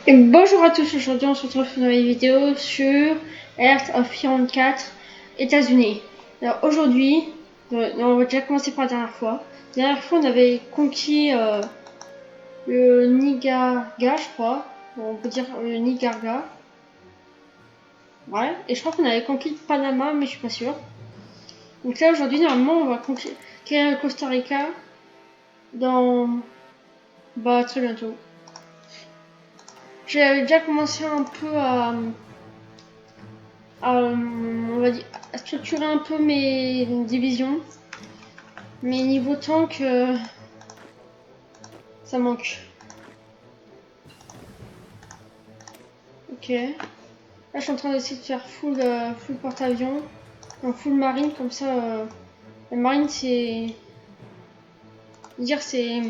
Et bonjour à tous, aujourd'hui on se retrouve pour une nouvelle vidéo sur Earth of Iron 4 États-Unis. Alors aujourd'hui, on va déjà commencer par la dernière fois. La dernière fois on avait conquis le Nigarga, je crois. Bon, on peut dire le Nigarga. Ouais, et je crois qu'on avait conquis le Panama, mais je suis pas sûre. Donc là aujourd'hui, normalement, on va conquérir le Costa Rica dans très bientôt. J'avais déjà commencé un peu on va dire, à structurer un peu mes divisions. Mais niveau tank, ça manque. Ok. Là, je suis en train d'essayer de faire full porte-avions. Donc full marine, comme ça. La marine, c'est. Dire, c'est.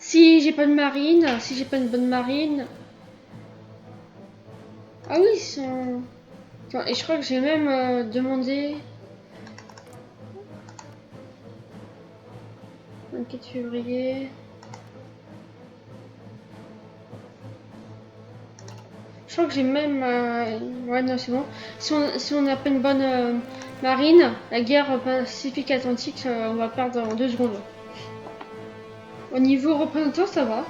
Si j'ai pas de marine, si j'ai pas une bonne marine. Ah oui, c'est. Attends, et je crois que j'ai même demandé. 24 février. Je crois que j'ai même. Ouais, non, c'est bon. Si on n'a pas une bonne marine, la guerre Pacifique-Atlantique, on va perdre en 2 secondes. Au niveau représentant, ça va.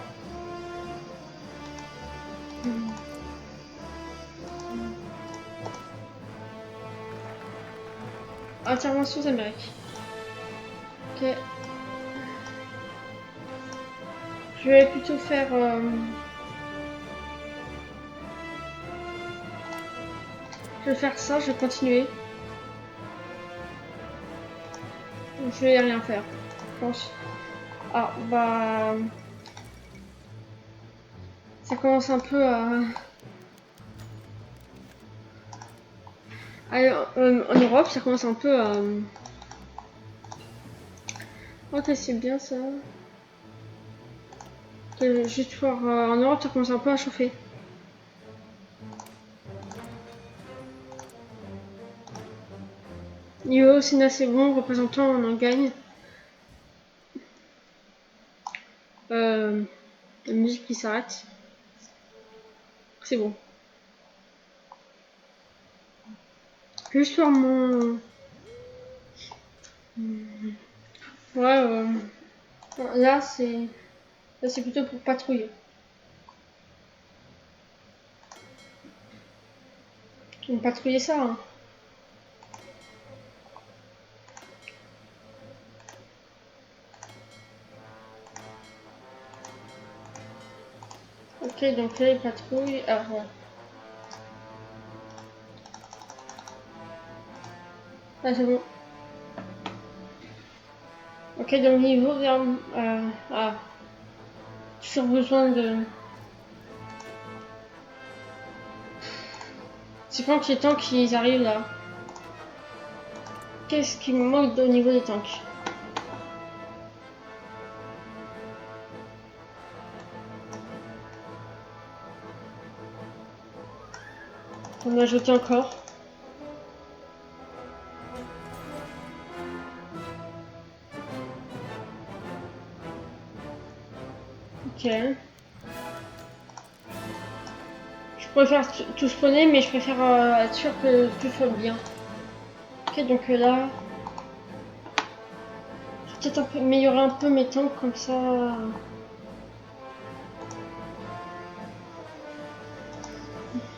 Intervention d'Amérique. Ok. Je vais plutôt faire. Je vais faire ça, je vais continuer. Je vais rien faire, je pense. Ah, bah. Ça commence un peu à. En Europe, ça commence un peu à. Ok, c'est bien ça. Juste voir. En Europe, ça commence un peu à chauffer. Niveau Sénat, c'est bon. Représentant, on en gagne. La musique qui s'arrête. C'est bon. Juste voir mon. Ouais, là c'est plutôt pour patrouiller. On patrouiller ça. Hein. Ok, donc là il patrouille. Ah ouais. Ah c'est bon. Ok, donc niveau vers. Toujours besoin de. C'est quand que les tanks ils arrivent là. Qu'est-ce qui me manque au niveau des tanks? On va ajouter encore. Ok. Je préfère tout spawner, mais je préfère être sûr que tout soit bien. Ok, donc là. Je vais peut-être améliorer un peu mes tanks comme ça.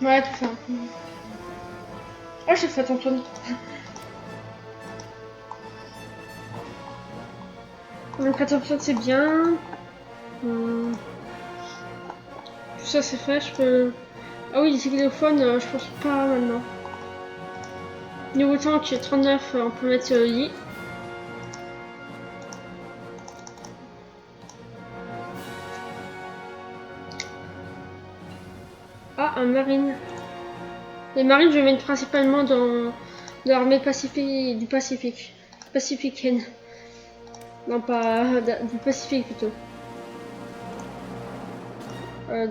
Ouais, tout ça. Ah, j'ai fait Antoine. Donc 14 c'est bien. Tout ça c'est fait, je peux. Ah oui, les xylophones, je pense pas maintenant. Niveau tank 39, on peut mettre Yi. Ah, un marine. Les marines, je vais mettre principalement dans l'armée du Pacifique. Pacificaine. Non, pas du Pacifique plutôt.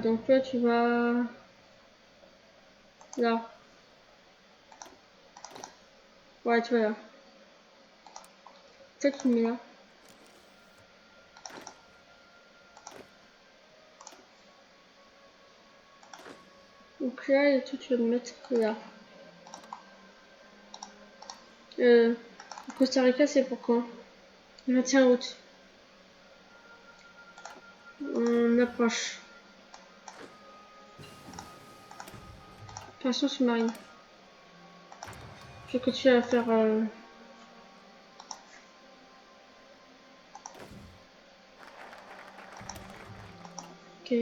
Donc là, tu vas. Là. Ouais, tu vas là. Peut-être que tu me mets là. Donc là, et tout, tu vas le mettre là. Au Costa Rica, c'est pour quand? Le 21 août. On approche. Opération sous-marine. Je vais continuer à faire... Ok.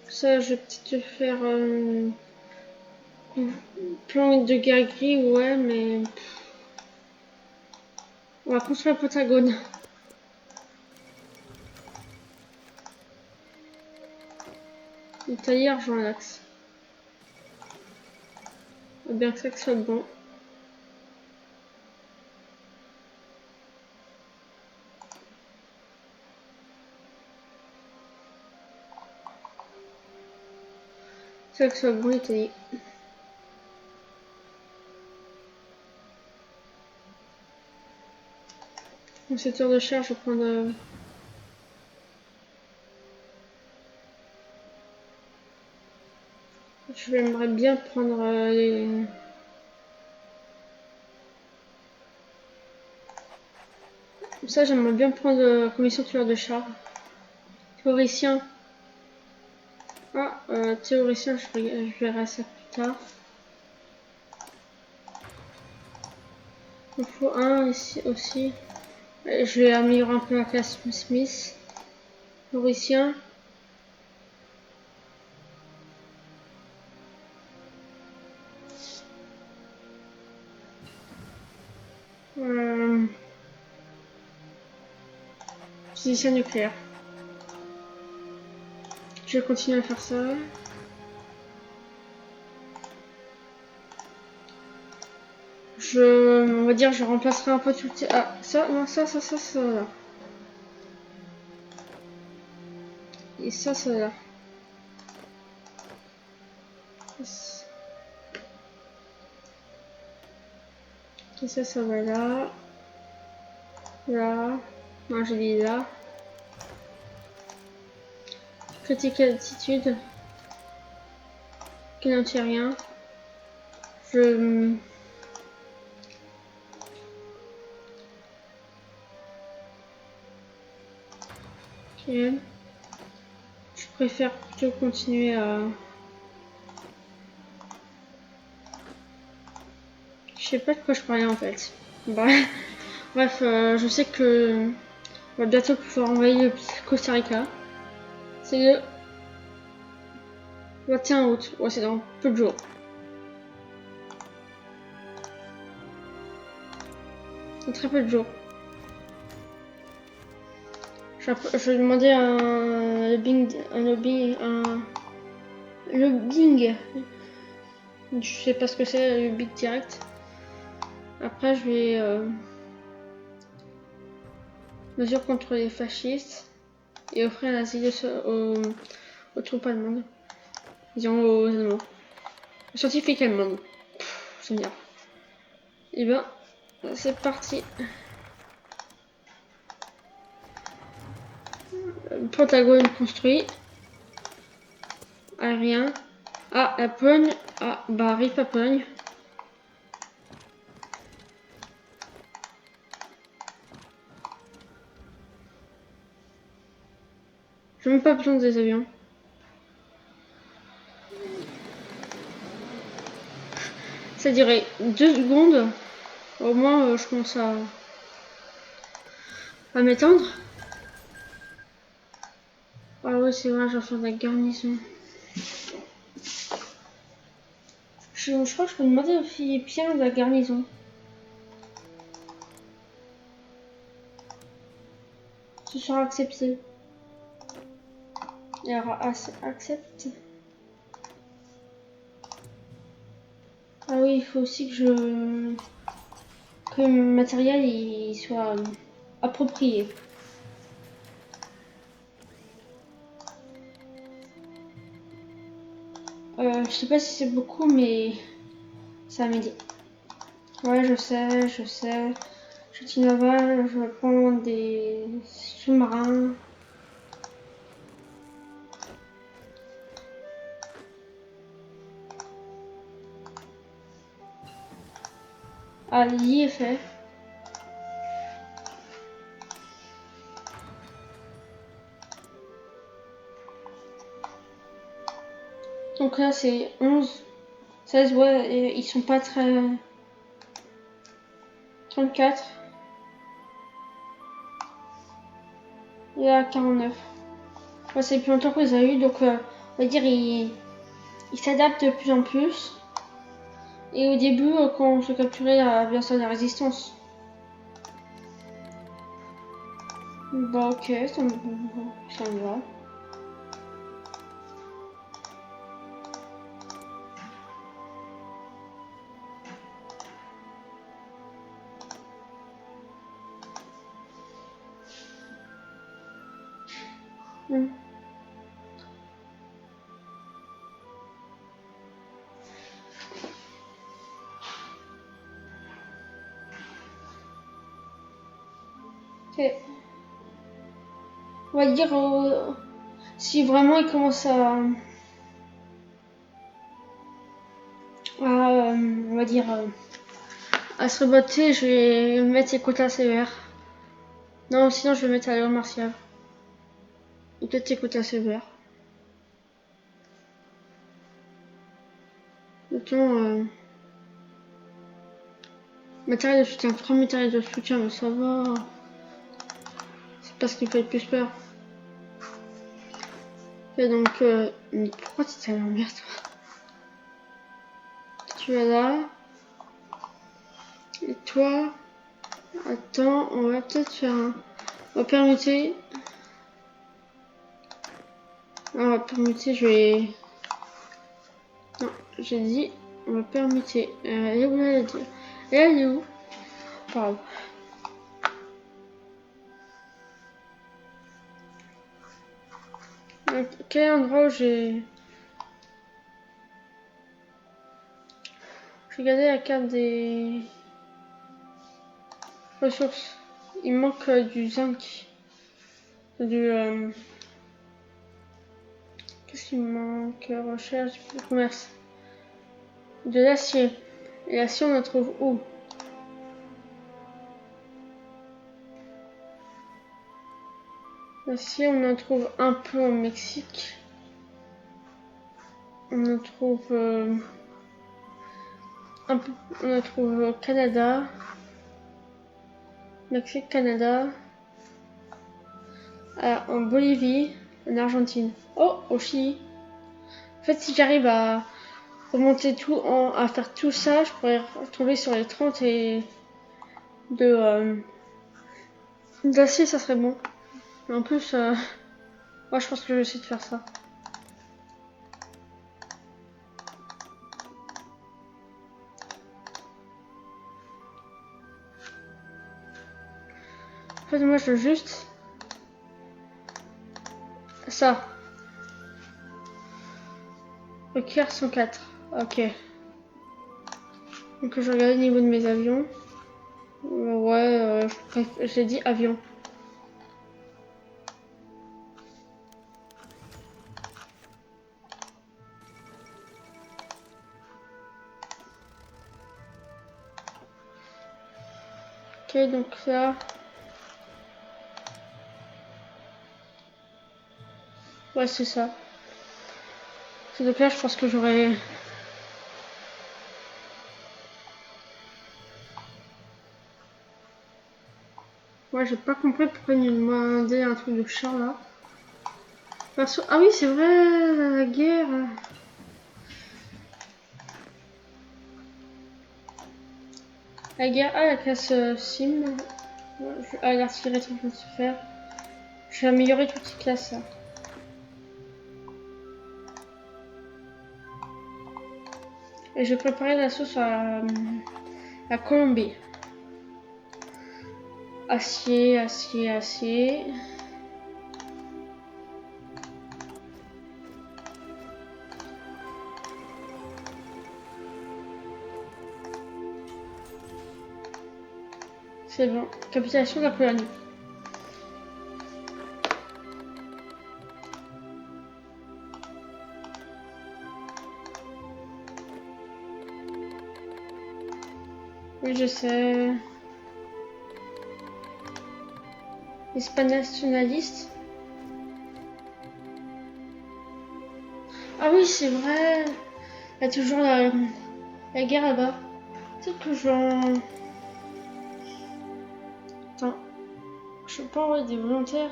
Ça, je vais peut-être faire... plan de guerre gris, ouais, mais... On va construire le Pentagone. Italie, argent, l'axe. Bien que ça soit bon. Ça que soit bon, Italie. Dans cette heure de charge, je vais prendre... J'aimerais bien prendre les... Ça, j'aimerais bien prendre commission tueur de char. Théoricien. Ah, théoricien, je verrai ça plus tard. Il faut un ici aussi. Je vais améliorer un peu la classe Smith. Théoricien. Physicien nucléaire. Je vais continuer à faire ça. On va dire, je remplacerai un peu tout. Ah, ça, non, ça, là. Et ça là. Et ça va là. Là. Non, j'ai dit là. Critique altitude. Qui n'en tient rien. Ok. Je préfère plutôt continuer à... Je sais pas de quoi je parlais en fait. Bref, je sais que on va bientôt pouvoir envoyer le Costa Rica. C'est le 21 août. Ouais, c'est dans peu de jours. Dans très peu de jours. Je vais demander un lobbying. Je sais pas ce que c'est, le lobbying direct. Après, je vais mesures contre les fascistes et offrir un asile aux troupes allemandes. Disons aux Allemands. Aux scientifiques allemands. C'est bien. Et ben, c'est parti. Pentagone construit. Aérien. Ah, la Pologne. Ah, bah, RIP à Pologne. J'ai même pas besoin des avions. Ça dirait 2 secondes. Au moins, je commence à m'étendre. Ah oui, c'est vrai, je vais faire de la garnison. Je crois que je peux demander aux Philippiens de la garnison. Ce sera accepté. Et alors, accepte. Ah oui, il faut aussi que le matériel il soit approprié. Je sais pas si c'est beaucoup, mais ça va m'aider. Ouais, je sais. Je naval, je vais prendre des sous-marins. à l'IFF. Donc là c'est 11, 16, ouais, et ils sont pas très... 34. Et là 49. Ouais, c'est plus longtemps que les a eu, donc on va dire il s'adapte de plus en plus. Et au début, quand je capturais, bien sûr la résistance. Bah ok, ça me va. Mm. Ok. On va dire si vraiment il commence on va dire à se rebotter, je vais mettre ses quotas sévères. Non, sinon je vais mettre à l'heure martiale. Ou peut-être ses quotas sévères. Mettons matériel de soutien, 3 matériels de soutien, mais ça va. C'est pas ce qui fait le plus peur. Et donc, pourquoi tu es à l'envers toi? Tu es là. Et toi, attends, on va peut-être faire un... On va permuter. On va permuter, je vais... Non, j'ai dit, on va permuter. Elle est où là, elle est où? Pardon. Donc, quel endroit où j'ai regardé la carte des ressources. Il manque du zinc. Du... Qu'est-ce qu'il manque? Recherche, commerce. De l'acier. Et l'acier, on en trouve où? L'acier, on en trouve un peu au Mexique. On en trouve un peu, on en trouve au Canada. Mexique, Canada. En Bolivie, en Argentine. Oh, au Chili. En fait, si j'arrive à remonter tout, à faire tout ça, je pourrais tomber sur les 30 et d'acier, ça serait bon. Mais en plus, moi je pense que je vais essayer de faire ça. En fait, moi je veux juste ça. Requiert 104. Ok. Donc je regarde au niveau de mes avions. Ouais, j'ai dit avion. Ok, donc là... Ouais, c'est ça. Donc là, je pense que j'aurais... Ouais, j'ai pas compris pourquoi il nous demandait un truc de char là. Perso... Ah oui, c'est vrai, la guerre. La guerre, ah, la classe sim. Ah, l'artillerie est en train de se faire. Je vais améliorer toutes ces classes là. Et je vais préparer la sauce à la Colombie. Acier, acier, acier. C'est bon. Capitulation de la Pologne. Oui, je sais. Mais c'est pas nationaliste. Ah oui, c'est vrai. Il y a toujours la guerre là-bas. C'est toujours... Attends. Je peux pas envoyer des volontaires.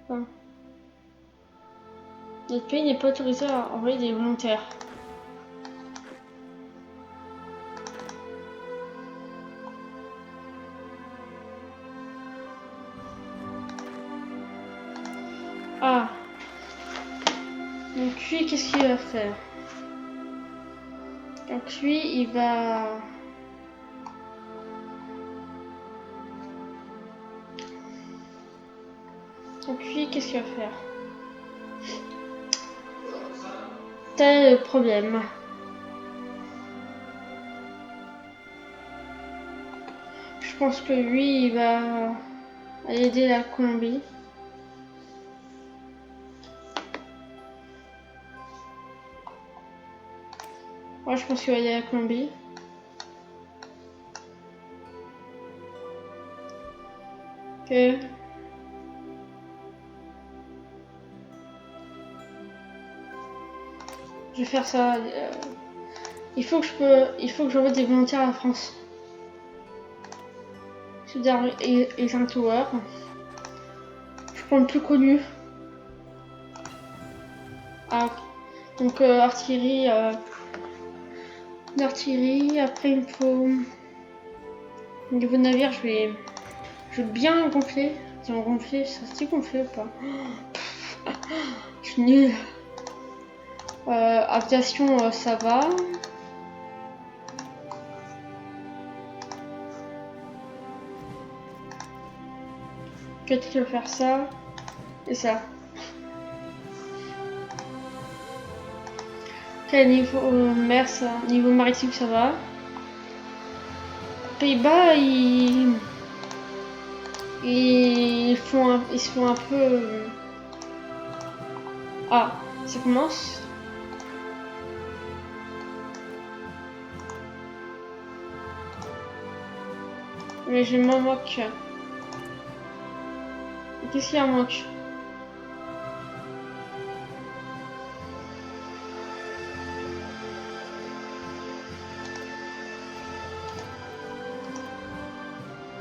Enfin, notre pays n'est pas autorisé à envoyer des volontaires. Ah. Donc lui, qu'est-ce qu'il va faire? Donc lui, il va... Donc lui, qu'est-ce qu'il va faire? T'as le problème. Je pense que lui, il va aller aider la Colombie. Moi, je pense qu'il va aider la Colombie. Ok. Je vais faire ça. Il faut que j'envoie des volontaires à la France. Soudard et un tower. Je prends le plus connu. Ah, donc artillerie. L'artillerie. Après, il me faut. Au niveau de navire, je vais bien gonfler. Tiens, gonfler, ça se dit gonfler ou pas? Je suis nulle. Aviation, ça va. Peut-être qu'il va faire ça et ça. Ok, niveau mer, ça, niveau maritime, ça va. Pays-Bas, ils se font un peu. Ah, ça commence. Mais je m'en moque. Qu'est-ce qu'il y a en manque?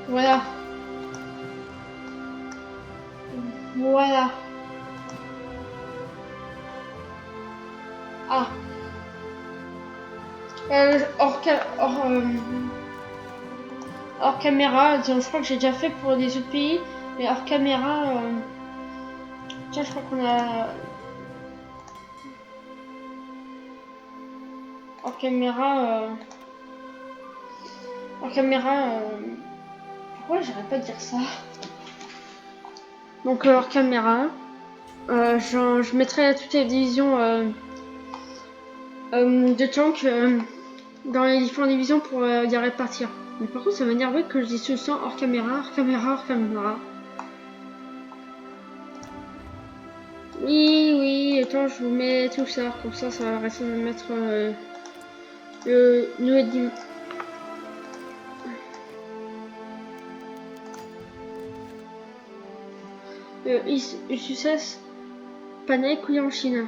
Voilà. Voilà. Ah. Hors caméra, je crois que j'ai déjà fait pour des autres pays, mais hors caméra, tiens, je crois qu'on a hors caméra, pourquoi j'arrête pas de dire ça? Donc hors caméra, je mettrai toutes les divisions de tanks dans les différentes divisions pour les répartir. Mais par contre, ça m'énerve que je dise tout le temps hors caméra, hors caméra, hors caméra. Oui, oui, attends, je vous mets tout ça, comme ça va arrêter de mettre le nouvel Usus Panay couillé en Chine.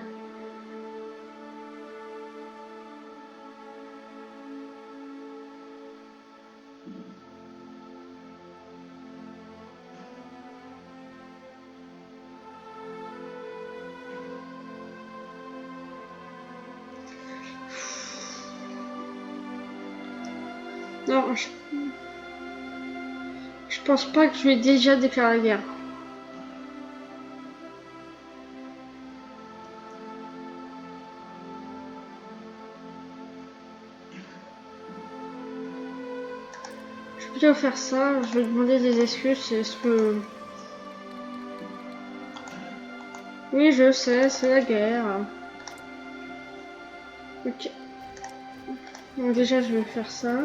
Non, je pense pas que je vais déjà déclarer la guerre. Je vais plutôt faire ça, je vais demander des excuses, est-ce que... Oui, je sais, c'est la guerre. Ok. Donc déjà, je vais faire ça.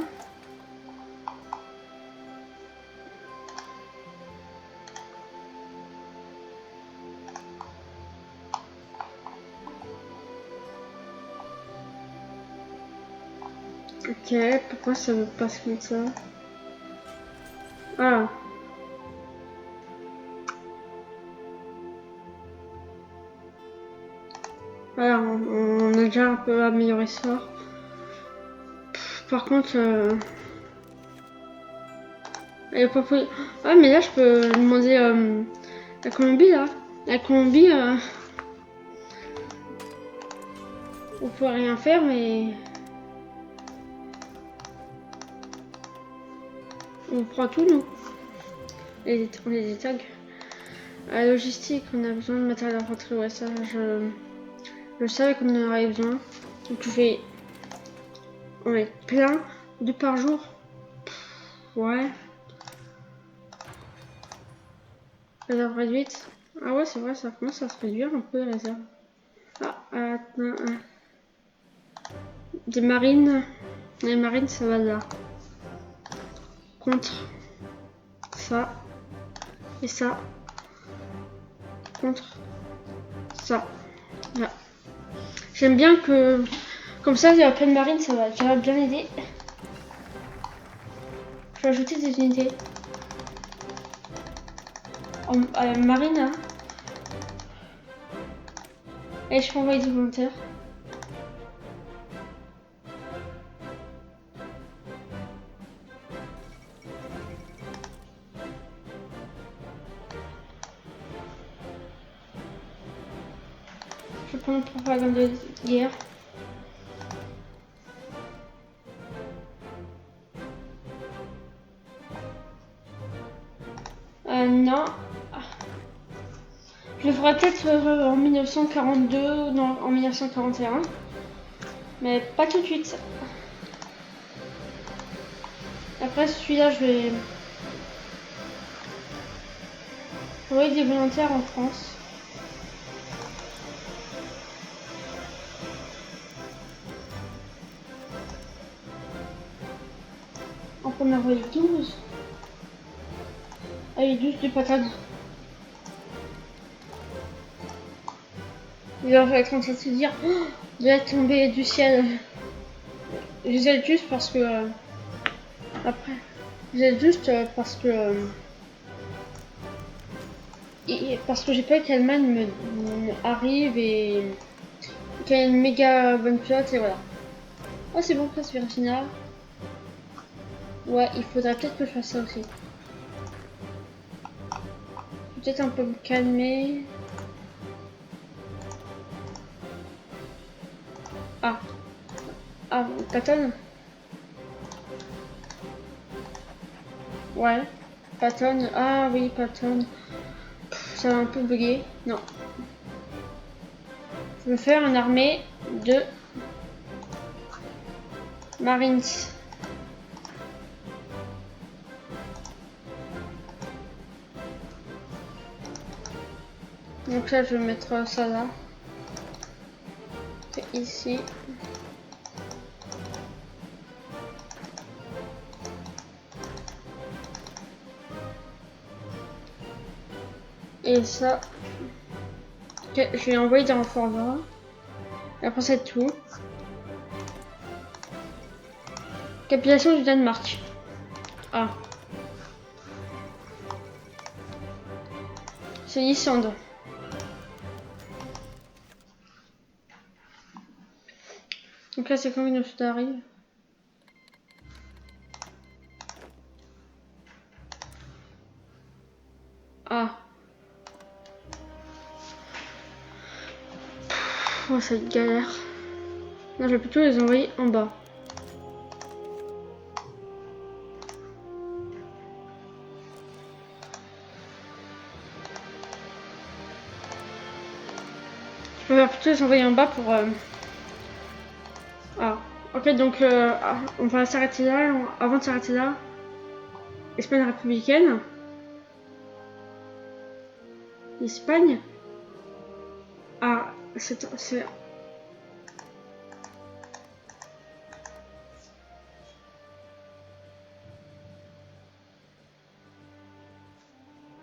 Ok, pourquoi ça me passe comme ça? Ah. Voilà, on a déjà un peu amélioré ça. Par contre, elle est pas pris. Ah, mais là, je peux demander la Colombie, là. La Colombie, on peut rien faire, mais on prend tout, nous. On est des tags. La logistique, on a besoin de matériel à rentrer. Ouais, ça, je savais qu'on en aurait besoin. Donc, je vais en mettre plein, 2 par jour. Ouais. Réserve réduite. Ah ouais, c'est vrai, ça commence à se réduire un peu, les réserves. Ah, attends. Des marines. Les marines, ça va là. Contre ça. Et ça. Contre ça. Là. J'aime bien que... Comme ça, il y a plein de marines, ça va bien aider. Je vais ajouter des unités. À la marine, hein. Et je peux envoyer des volontaires. Je prends une propagande de guerre. Non. Je le ferai peut-être en 1942, non, en 1941. Mais pas tout de suite. Après celui-là, je vais envoyer des volontaires en France. On peut en envoyer 12. Allez, 12 de patates. Il va être en train de se dire, oh, de la tomber du ciel. Je les aide juste parce que... après. Je les aide juste parce que... parce que j'ai pas que l'Allemagne me arrive et qu'elle a une méga bonne flotte et voilà. Oh, c'est bon, place Virginia. Ouais, il faudrait peut-être que je fasse ça aussi. Peut-être un peu me calmer. Ah. Ah, Patton. Ouais. Patton. Ah oui, Patton. Ça va un peu bugué. Non. Je veux faire une armée de Marines. Donc là, je vais mettre ça là. Et ici. Et ça. Okay, je vais envoyer des renforts là. Et après, c'est tout. Capitulation du Danemark. Ah. C'est l'Islande. Donc là, c'est combien de choses arrivent? Ah. Oh, cette galère. Non, je vais plutôt les envoyer en bas. Je vais plutôt les envoyer en bas pour... Ah. Ok, donc on va s'arrêter là. Avant de s'arrêter là, Espagne républicaine. Espagne. Ah, c'est...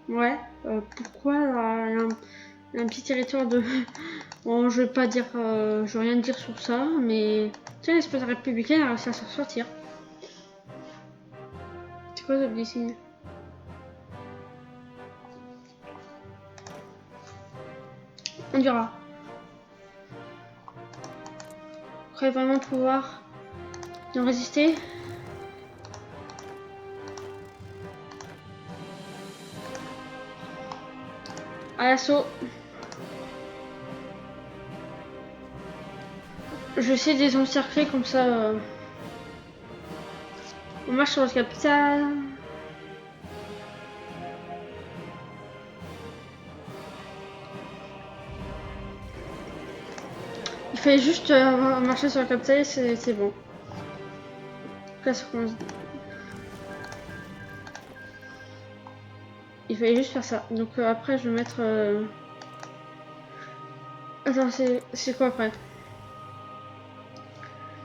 Ouais. Pourquoi Un petit territoire de... Bon, je vais pas dire... je vais rien dire sur ça, mais... Tiens, l'espace républicain a réussi à s'en sortir. C'est quoi ce petit signe? On dira. Vous croyez vraiment pouvoir nous résister? À l'assaut. Je vais essayer de les encercler comme ça. On marche sur la capitale. Il fallait juste marcher sur la capitale, c'est bon. Là, ça commence. Il fallait juste faire ça. Donc après, je vais mettre... Attends, c'est quoi après?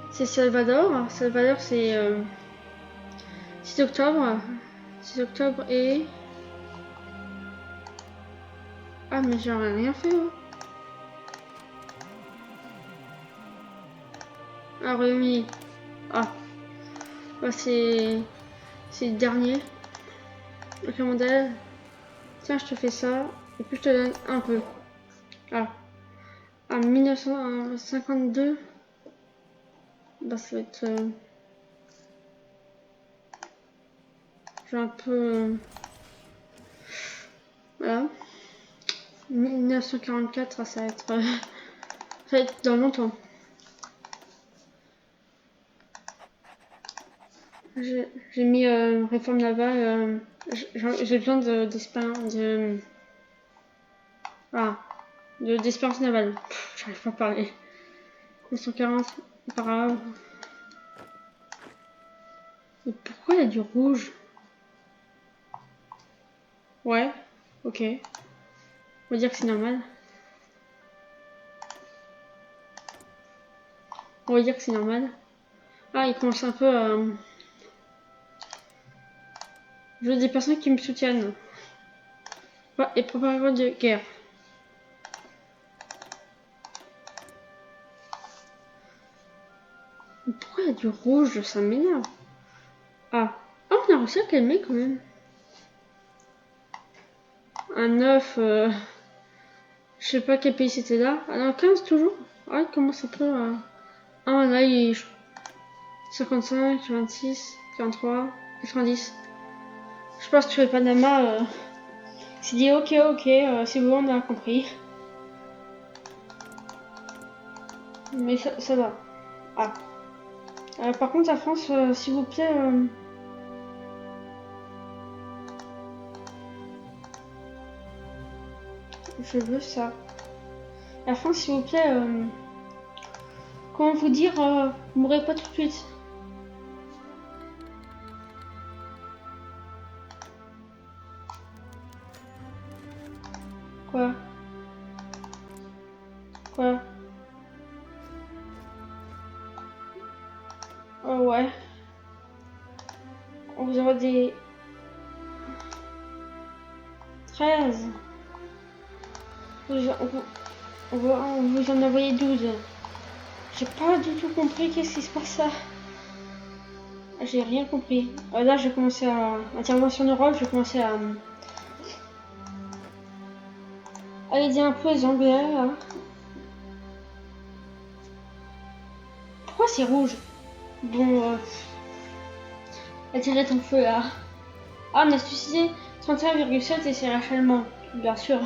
C'est Salvador. Salvador, c'est 6 octobre. 6 octobre et... Ah, mais j'aurais rien fait. Hein. Ah, Royaume-Uni. Ah. Bah, c'est le dernier. Ok, modèle. Tiens, je te fais ça. Et puis je te donne un peu. Ah. En 1952. Bah, ça va être... j'ai un peu... voilà. 1944, ça va être... ça va être dans longtemps. J'ai mis réforme navale. J'ai besoin d'expérience d'expérience navale. J'arrive pas à parler. 1940, pas grave. Mais pourquoi il y a du rouge? Ouais, ok. On va dire que c'est normal. On va dire que c'est normal. Ah, il commence un peu à... je veux des personnes qui me soutiennent. Ouais, et préparez-vous de guerre. Mais pourquoi il y a du rouge? Ça m'énerve. Ah. Oh, on a réussi à calmer quand même. Un 9... je sais pas quel pays c'était là. Ah non, 15 toujours. Ah, comment ça peut... Ah, là, il... 55, 26, 43, 90. Je pense que le Panama s'est dit ok, c'est bon, on a compris. Mais ça va. Ah. Par contre, la France, s'il vous plaît... je veux ça. La France, s'il vous plaît... comment vous dire... vous mourrez pas tout de suite. Quoi? Quoi? Oh ouais. On vous envoie des... 13. On vous en a envoyé 12. J'ai pas du tout compris qu'est-ce qui se passe là. J'ai rien compris. Là, j'ai commencé à... Intervention en Europe, j'ai commencé à aider un peu les Anglais là. Pourquoi c'est rouge? Bon, attirer ton feu là. Ah, on a suicidé 31,7 et c'est allemand, bien sûr.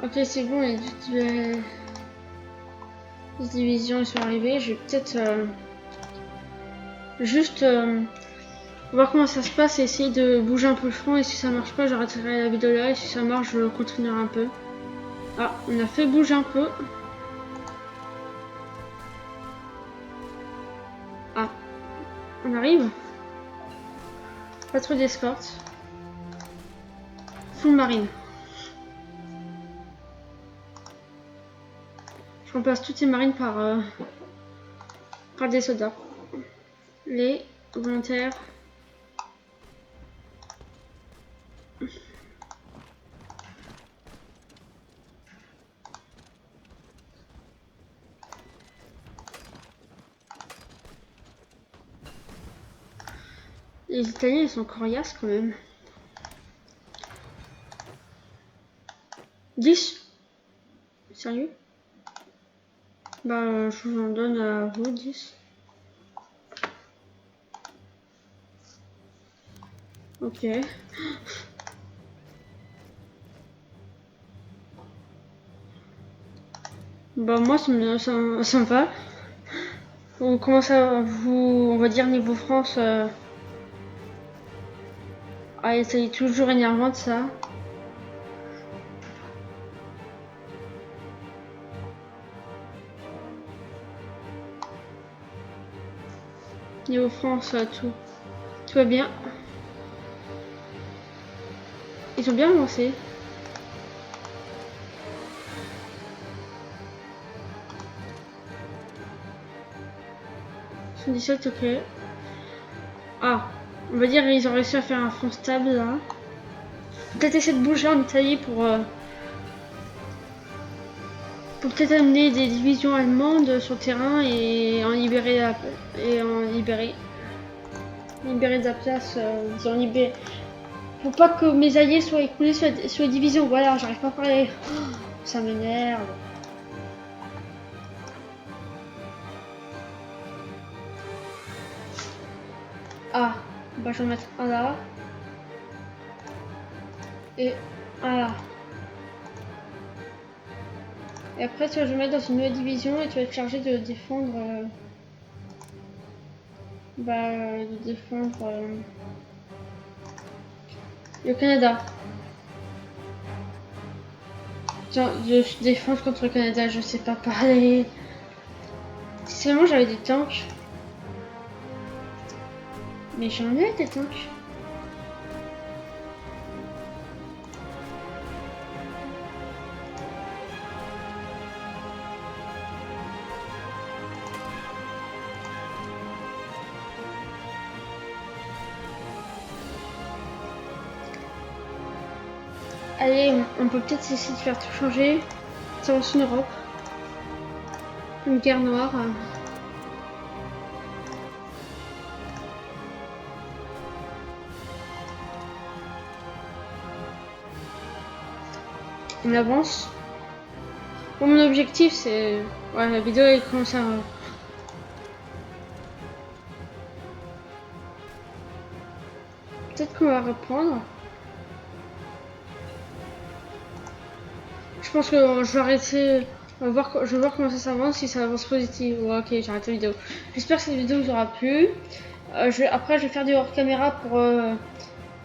Ok, c'est bon, les divisions sont arrivées. Je vais peut-être juste voir comment ça se passe et essayer de bouger un peu le front. Et si ça marche pas, j'arrêterai la vidéo là. Et si ça marche, je continuerai un peu. Ah, on a fait bouger un peu. Ah, on arrive. Pas trop d'escorte. Full marine. Je remplace toutes ces marines par des soldats. Les volontaires. Les Italiens, ils sont coriaces quand même. 10? Sérieux? Bah, je vous en donne à vous 10. Ok. Bah, moi, ça me va. On commence à on va dire niveau France. Ah, ça est toujours énervante ça. Niveau France, tout va bien. Ils ont bien avancé. Ils sont 17, ok. Ah, on va dire ils ont réussi à faire un front stable là. Peut-être essayer de bouger en Italie pour peut-être amener des divisions allemandes sur le terrain et en libérer de la place, disons libérer. Faut pas que mes alliés soient écroulés sur les divisions. Voilà, j'arrive pas à parler. Oh, ça m'énerve. Ah, bah je vais en mettre un là. Et un là. Et après, tu vas je vais mettre dans une nouvelle division et tu vas être chargé de défendre. Le Canada. Tiens, de défense contre le Canada, je sais pas parler. Si seulement j'avais des tanks. Mais j'en ai des tanks. Allez, on peut peut-être essayer de faire tout changer. Ça va en Europe. Une guerre noire. On avance. Bon, mon objectif c'est... Ouais, la vidéo elle commence à... Peut-être qu'on va reprendre. Je pense que je vais arrêter. Je vais voir comment ça s'avance, si ça avance positif. Ouais, ok, j'arrête la vidéo. J'espère que cette vidéo vous aura plu. Après, je vais faire du hors caméra pour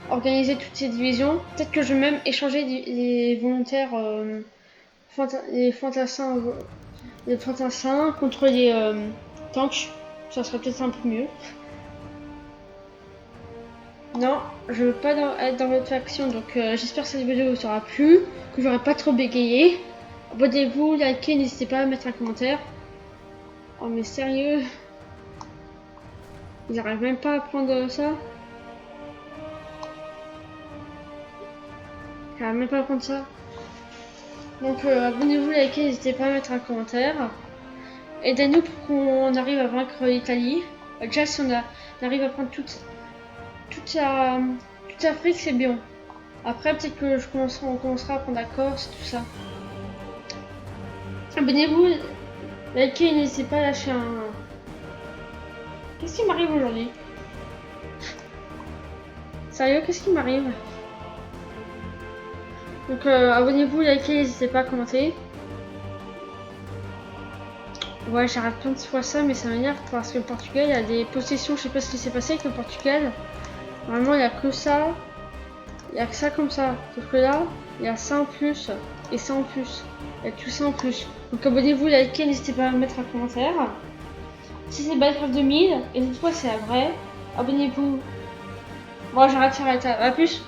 organiser toutes ces divisions. Peut-être que je vais même échanger les volontaires, les fantassins contre les tanks. Ça serait peut-être un peu mieux. Non, je veux pas être dans votre faction, donc j'espère que cette vidéo vous aura plu, que j'aurai pas trop bégayé. Abonnez-vous, likez, n'hésitez pas à mettre un commentaire. Oh mais sérieux, ils arrivent même pas à prendre ça. Ils arrivent même pas à prendre ça. Donc abonnez-vous, likez, n'hésitez pas à mettre un commentaire. Aidez-nous pour qu'on arrive à vaincre l'Italie. Déjà si on arrive à prendre toute l'Afrique, c'est bien. Après peut-être que on commencera à prendre la Corse, tout ça. Abonnez-vous, likez, n'hésitez pas à lâcher un... Qu'est-ce qui m'arrive aujourd'hui? Sérieux, qu'est-ce qui m'arrive? Donc abonnez-vous, likez, n'hésitez pas à commenter. Ouais, j'arrête plein de fois ça, mais ça m'énerve parce que le Portugal, il y a des possessions, je sais pas ce qui s'est passé avec le Portugal. Normalement, il n'y a que ça. Il n'y a que ça comme ça. Sauf que là, il y a ça en plus et ça en plus. Il y a tout ça en plus. Donc abonnez-vous, likez, n'hésitez pas à mettre un commentaire. Si c'est Minecraft 2000, et cette fois c'est la vraie, abonnez-vous. Bon, j'arrête, à plus.